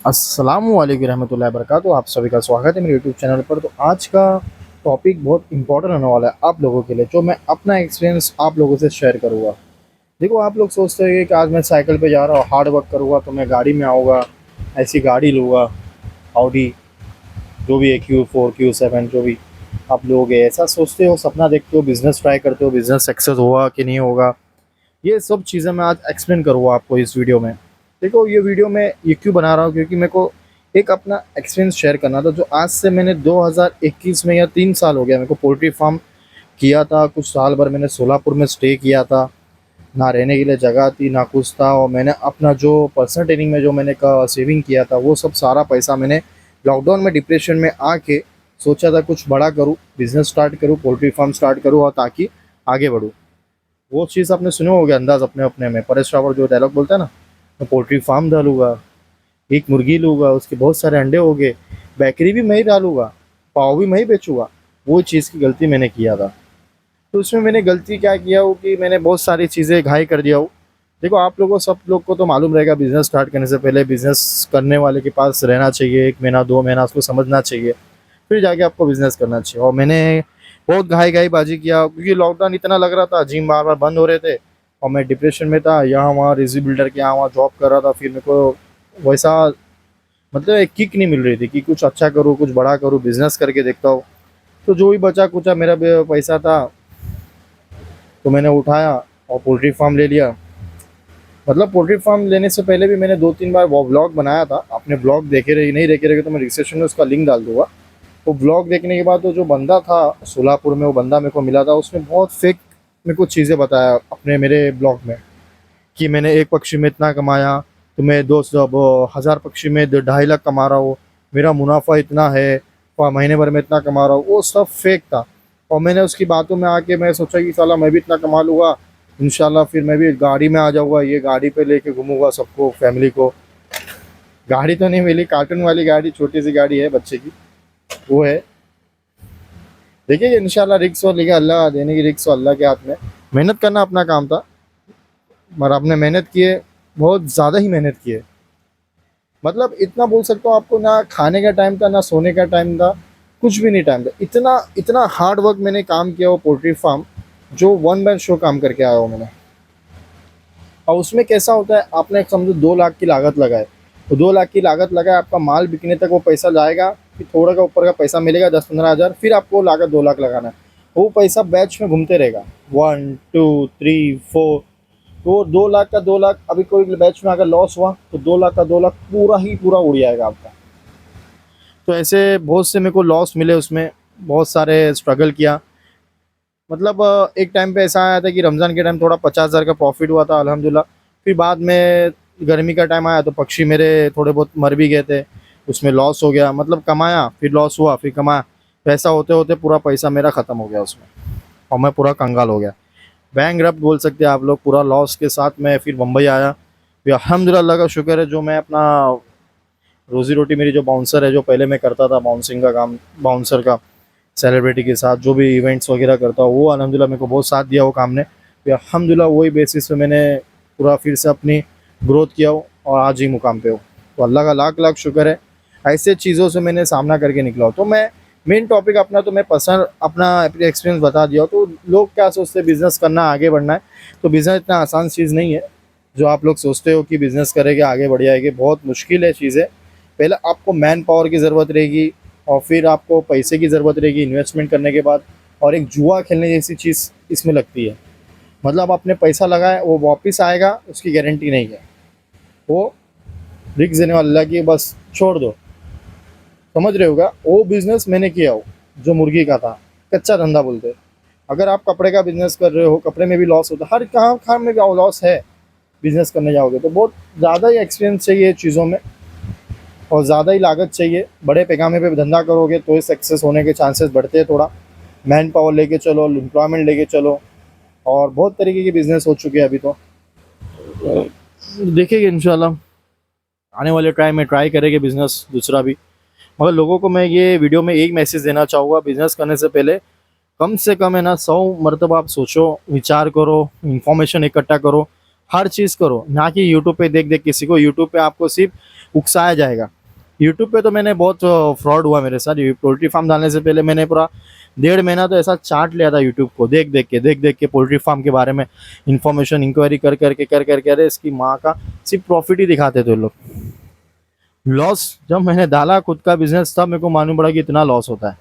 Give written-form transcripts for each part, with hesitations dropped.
अस्सलामु अलैकुम रहमतुल्लाहि वबरकातुहू। आप सभी का स्वागत है मेरे यूट्यूब चैनल पर। तो आज का टॉपिक बहुत इंपॉर्टेंट होने वाला है आप लोगों के लिए, जो मैं अपना एक्सपीरियंस आप लोगों से शेयर करूँगा। देखो, आप लोग सोचते हैं कि आज मैं साइकिल पे जा रहा हूँ, हार्ड वर्क करूँगा तो मैं गाड़ी में आऊँगा, ऐसी गाड़ी लूँगा, ऑडी, जो भी है, Q4 Q7 जो भी आप लोग ऐसा सोचते हो, सपना देखते हो, बिज़नेस ट्राई करते हो, बिज़नेस सक्सेस होगा कि नहीं होगा, ये सब चीज़ें मैं आज एक्सप्लेन करूँगा आपको इस वीडियो में। देखो, ये वीडियो मैं ये क्यों बना रहा हूँ, क्योंकि मेरे को एक अपना एक्सपीरियंस शेयर करना था। जो आज से मैंने 2021 में, या 3 साल हो गया मेरे को, पोल्ट्री फार्म किया था। कुछ साल भर मैंने सोलापुर में स्टे किया था, ना रहने के लिए जगह थी ना कुछ था। और मैंने अपना जो पर्सनल ट्रेनिंग में जो मैंने का सेविंग किया था, वो सब सारा पैसा मैंने लॉकडाउन में डिप्रेशन में आके सोचा था कुछ बड़ा करूँ, बिज़नेस स्टार्ट करूँ, पोल्ट्री फार्म स्टार्ट करूँ, और ताकि आगे बढ़ूँ। वो चीज़ आपने सुने होगे अंदाज़ अपने अपने में, परेश रावल जो डायलॉग बोलता है ना, मैं पोल्ट्री फार्म डालूंगा, एक मुर्गी लूँगा, उसके बहुत सारे अंडे हो गए, बेकरी भी मैं ही डालूंगा, पाव भी मैं ही बेचूंगा। वो चीज़ की गलती मैंने किया था। तो उसमें मैंने गलती क्या किया हो कि मैंने बहुत सारी चीज़ें घाई कर दिया हो। देखो, आप लोगों सब लोग को तो मालूम रहेगा, बिज़नेस स्टार्ट करने से पहले बिज़नेस करने वाले के पास रहना चाहिए 1 महीना 2 महीना, उसको समझना चाहिए, फिर जाके आपको बिज़नेस करना चाहिए। और मैंने बहुत घाई बाजी किया, क्योंकि लॉकडाउन इतना लग रहा था, जिम बार बार बंद हो रहे थे, और मैं डिप्रेशन में था, यहाँ वहाँ रिजी बिल्डर के यहाँ वहाँ जॉब कर रहा था। फिर मेरे को वैसा, मतलब एक किक नहीं मिल रही थी कि कुछ अच्छा करूँ, कुछ बड़ा करूँ, बिज़नेस करके देखता हूँ। तो जो भी बचा कुचा मेरा पैसा था, तो मैंने उठाया और पोल्ट्री फार्म ले लिया। मतलब पोल्ट्री फार्म लेने से पहले भी मैंने 2-3 बार वो ब्लॉग बनाया था। आपने ब्लॉग देखे रहे, नहीं देखे रहे तो मैं डिस्क्रिप्शन में उसका लिंक डाल दूंगा। वो ब्लॉग देखने के बाद, तो जो बंदा था सोलापुर में, वो बंदा मेरे को मिला था, उसने बहुत फेक मेरे को चीज़ें बताया अपने मेरे ब्लॉग में, कि मैंने एक पक्षी में इतना कमाया, तो मैं 2,000 पक्षी में 2.5 लाख कमा रहा हूँ, मेरा मुनाफा इतना है, और महीने भर में इतना कमा रहा हूँ। वो सब फेक था। और मैंने उसकी बातों में आके मैं सोचा कि साला मैं भी इतना कमा लूँगा इंशाल्लाह, फिर मैं भी गाड़ी में आ जाऊँगा, ये गाड़ी पे लेके घूमूंगा सबको, फैमिली को। गाड़ी तो नहीं मिली, कार्टून वाली गाड़ी, छोटी सी गाड़ी है बच्चे की, वो है। देखिए, इंशाल्लाह रिक्स और लेके, अल्लाह देने की रिक्स और अल्लाह के हाथ में। मेहनत करना अपना काम था, मगर आपने मेहनत किए, बहुत ज़्यादा ही मेहनत किए। मतलब इतना बोल सकता हूँ आपको, ना खाने का टाइम था ना सोने का टाइम था, कुछ भी नहीं टाइम था। इतना इतना हार्ड वर्क मैंने काम किया वो पोल्ट्री फार्म, जो वन मैन शो काम करके आया हूँ मैंने। और उसमें कैसा होता है, आपने समझो 2 लाख की लागत लगाए, तो 2 लाख की लागत लगाए, आपका माल बिकने तक वो पैसा जाएगा, फिर थोड़ा का ऊपर का पैसा मिलेगा 10-15 हज़ार, फिर आपको लागत 2 लाख लगाना है। वो पैसा बैच में घूमते रहेगा, 1 2 3 4। तो 2 लाख का 2 लाख, अभी कोई बैच में अगर लॉस हुआ तो 2 लाख का 2 लाख पूरा ही पूरा उड़ जाएगा आपका। तो ऐसे बहुत से मेरे को लॉस मिले उसमें, बहुत सारे स्ट्रगल किया। मतलब एक टाइम पे ऐसा आया था कि रमज़ान के टाइम थोड़ा 50,000 का प्रॉफिट हुआ था अल्हम्दुलिल्लाह। फिर बाद में गर्मी का टाइम आया तो पक्षी मेरे थोड़े बहुत मर भी गए थे, उसमें लॉस हो गया। मतलब कमाया, फिर लॉस हुआ, फिर कमाया, पैसा होते होते पूरा पैसा मेरा ख़त्म हो गया उसमें, और मैं पूरा कंगाल हो गया, बैंकरप्ट बोल सकते हैं आप लोग। पूरा लॉस के साथ मैं फिर मुंबई आया। फिर अल्हम्दुलिल्लाह, अल्लाह का शुक्र है, जो मैं अपना रोज़ी रोटी, मेरी जो बाउंसर है, जो पहले मैं करता था बाउंसिंग का काम, बाउंसर का, सेलिब्रिटी के साथ जो भी इवेंट्स वगैरह करता हूँ, वो अल्हम्दुलिल्लाह मेरे को बहुत साथ दिया वो काम ने। फिर अल्हम्दुलिल्लाह वही बेसिस पे मैंने पूरा फिर से अपनी ग्रोथ किया हो, और आज ही मुकाम पे हो। तो अल्लाह का लाख लाख शुक्र है, ऐसे चीज़ों से मैंने सामना करके निकला हो। तो मैं मेन टॉपिक अपना, तो मैं पर्सनल अपना एक्सपीरियंस बता दिया हो। तो लोग क्या सोचते हैं, बिज़नेस करना, आगे बढ़ना है, तो बिज़नेस इतना आसान चीज़ नहीं है जो आप लोग सोचते हो कि बिज़नेस करेंगे आगे बढ़ जाएगी। बहुत मुश्किल है चीज़ें। पहले आपको मैन पावर की ज़रूरत रहेगी, और फिर आपको पैसे की ज़रूरत रहेगी इन्वेस्टमेंट करने के बाद, और एक जुआ खेलने जैसी चीज़ इसमें लगती है। मतलब आपने पैसा लगाया, वो वापस आएगा उसकी गारंटी नहीं है, वो रिस्क देने वाला अल्लाह की, बस छोड़ दो। समझ रहे होगा, वो बिज़नेस मैंने किया हो जो मुर्गी का था, कच्चा धंधा बोलते हैं। अगर आप कपड़े का बिज़नेस कर रहे हो, कपड़े में भी लॉस होता है, हर कहाँ कहाँ में भी लॉस है। बिज़नेस करने जाओगे तो बहुत ज़्यादा ही एक्सपीरियंस चाहिए चीज़ों में, और ज़्यादा ही लागत चाहिए। बड़े पैमाने पे धंधा करोगे तो ही सक्सेस होने के चांसेस बढ़ते हैं थोड़ा। मैन पावर लेके चलो, एम्प्लॉयमेंट लेके चलो, और बहुत तरीके के बिज़नेस हो चुके हैं अभी तो। देखेंगे इंशाल्लाह, आने वाले टाइम में ट्राई करेंगे बिज़नेस दूसरा भी। मगर लोगों को मैं ये वीडियो में एक मैसेज देना चाहूँगा, बिज़नेस करने से पहले कम से कम है ना 100 मरतबा आप सोचो, विचार करो, इन्फॉर्मेशन इकट्ठा करो, हर चीज़ करो। ना कि यूट्यूब पे देख देख किसी को, यूट्यूब पे आपको सिर्फ उकसाया जाएगा। यूट्यूब पे तो मैंने बहुत फ्रॉड हुआ मेरे साथ। ये पोल्ट्री फार्म डालने से पहले मैंने पूरा 1.5 महीना तो ऐसा चाट लिया था यूट्यूब को देख देख के पोल्ट्री फार्म के बारे में इंफॉर्मेशन इंक्वायरी कर करके अरे इसकी माँ का सिर्फ प्रॉफिट ही दिखाते थे लोग। लॉस जब मैंने डाला खुद का बिजनेस तब मेरे को मालूम पड़ा कि इतना लॉस होता है।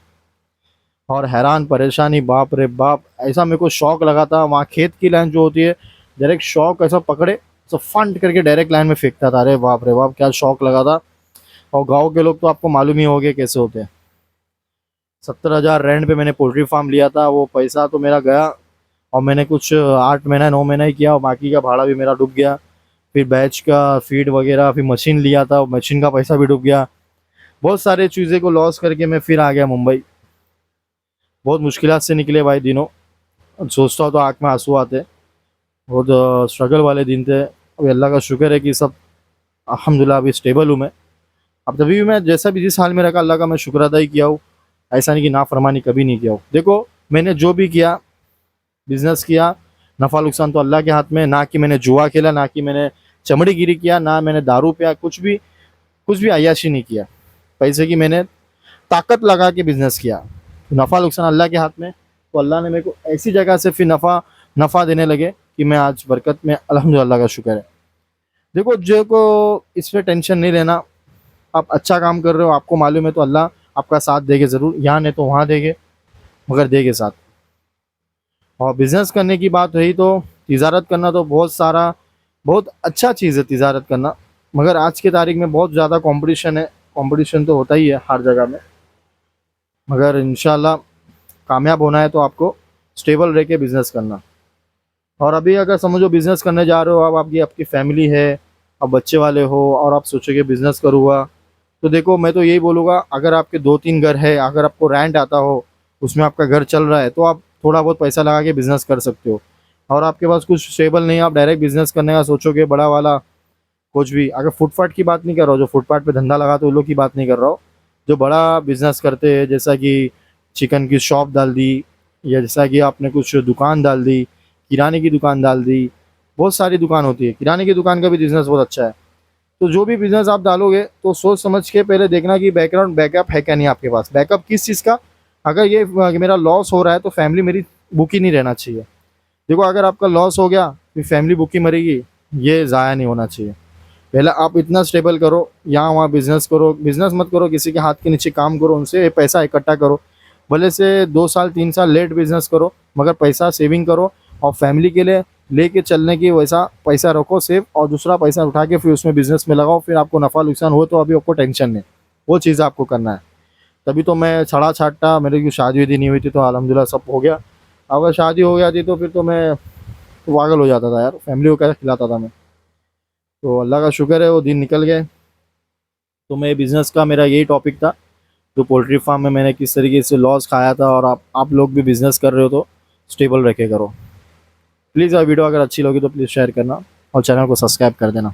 और हैरान परेशानी बाप रे बाप, ऐसा मेरे को शौक लगा था। वहाँ खेत की लाइन जो होती है डायरेक्ट शौक ऐसा पकड़े तो फंड करके डायरेक्ट लाइन में फेंकता था। अरे बाप रे बाप क्या शौक लगा था। और गांव के लोग तो आपको मालूम ही हो गए कैसे होते हैं। 70,000 रेंट पे मैंने पोल्ट्री फार्म लिया था, वो पैसा तो मेरा गया। और मैंने कुछ 8 महीना 9 महीना ही किया और बाकी का भाड़ा भी मेरा डूब गया। फिर बैच का फीड वगैरह, फिर मशीन लिया था, मशीन का पैसा भी डूब गया। बहुत सारे चीज़ें को लॉस करके मैं फिर आ गया मुंबई। बहुत मुश्किलात से निकले भाई दिनों। सोचता हूँ तो आँख में आंसू आते। बहुत स्ट्रगल वाले दिन थे। अभी अल्लाह का शुक्र है कि सब अल्हम्दुलिल्लाह अभी स्टेबल हूँ मैं। अब तभी भी मैं जैसा भी जिस हाल में रखा अल्लाह का मैं शुक्र अदा ही किया हूँ। ऐसा नहीं कि नाफरमानी कभी नहीं किया हूँ। देखो मैंने जो भी किया, बिजनेस किया, नफ़ा नुकसान तो अल्लाह के हाथ में। ना कि मैंने जुआ खेला, ना कि मैंने चमड़ीगिरी किया, ना मैंने दारू पिया, कुछ भी अय्याशी नहीं किया। पैसे की मैंने ताकत लगा के बिजनेस किया। नफ़ा नुकसान अल्लाह के हाथ में। तो अल्लाह ने मेरे को ऐसी जगह से फिर नफ़ा देने लगे कि मैं आज बरकत में, अल्हम्दुलिल्लाह का शुक्र है। देखो जो को इस पे टेंशन नहीं लेना। आप अच्छा काम कर रहे हो, आपको मालूम है, तो अल्लाह आपका साथ देगे ज़रूर। यहाँ नहीं तो वहाँ देगे, मगर देगे साथ। और बिज़नेस करने की बात रही तो तिजारत करना तो बहुत अच्छा चीज़ है तिजारत करना। मगर आज की तारीख में बहुत ज़्यादा कंपटीशन है। कंपटीशन तो होता ही है हर जगह में। मगर इंशाल्लाह कामयाब होना है तो आपको स्टेबल रह के बिज़नेस करना। और अभी अगर समझो बिज़नेस करने जा रहे हो, अब आपकी आपकी फैमिली है, अब बच्चे वाले हो और आप सोचोगे बिज़नेस करूँगा, तो देखो मैं तो यही बोलूँगा, अगर आपके 2-3 घर है, अगर आपको रेंट आता हो, उसमें आपका घर चल रहा है, तो आप थोड़ा बहुत पैसा लगा के बिज़नेस कर सकते हो। और आपके पास कुछ स्टेबल नहीं है, आप डायरेक्ट बिज़नेस करने का सोचोगे बड़ा वाला, कुछ भी। अगर फुटपाथ की बात नहीं कर रहा हूँ, जो फुटपाथ पे धंधा लगाते उन लोग की बात नहीं कर रहा हूँ। जो बड़ा बिज़नेस करते हैं, जैसा कि चिकन की शॉप डाल दी, या जैसा कि आपने कुछ दुकान डाल दी, किराने की दुकान डाल दी। बहुत सारी दुकान होती है, किराने की दुकान का भी बिज़नेस बहुत अच्छा है। तो जो भी बिज़नेस आप डालोगे तो सोच समझ के पहले देखना कि बैकअप है क्या नहीं आपके पास। बैकअप किस चीज़ का? अगर ये मेरा लॉस हो रहा है तो फैमिली मेरी भूखी नहीं रहना चाहिए। देखो अगर आपका लॉस हो गया फिर फैमिली भूखी मरेगी, ये ज़ाया नहीं होना चाहिए। पहले आप इतना स्टेबल करो, यहाँ वहाँ बिज़नेस करो। बिज़नेस मत करो, किसी के हाथ के नीचे काम करो, उनसे पैसा इकट्ठा करो। भले से 2 साल 3 साल लेट बिज़नेस करो, मगर पैसा सेविंग करो। और फैमिली के लिए लेके चलने की वैसा पैसा रखो सेव, और दूसरा पैसा उठा के फिर उसमें बिज़नेस में लगाओ। फिर आपको नफ़ा नुकसान हो तो अभी आपको टेंशन नहीं, वो चीज़ आपको करना है। तभी तो मैं छड़ा छाटा, मेरी की शादी वादी नहीं हुई थी तो अल्हम्दुलिल्लाह सब हो गया। अगर शादी हो गया थी तो फिर तो मैं पागल हो जाता था यार, फैमिली को कैसे खिलाता था मैं। तो अल्लाह का शुक्र है वो दिन निकल गए। तो मैं बिज़नेस का मेरा यही टॉपिक था, जो पोल्ट्री फार्म में मैंने किस तरीके से लॉस खाया था। और आप लोग भी बिज़नेस कर रहे हो तो स्टेबल रखे करो। प्लीज़ वीडियो अगर अच्छी लगी तो प्लीज़ शेयर करना और चैनल को सब्सक्राइब कर देना।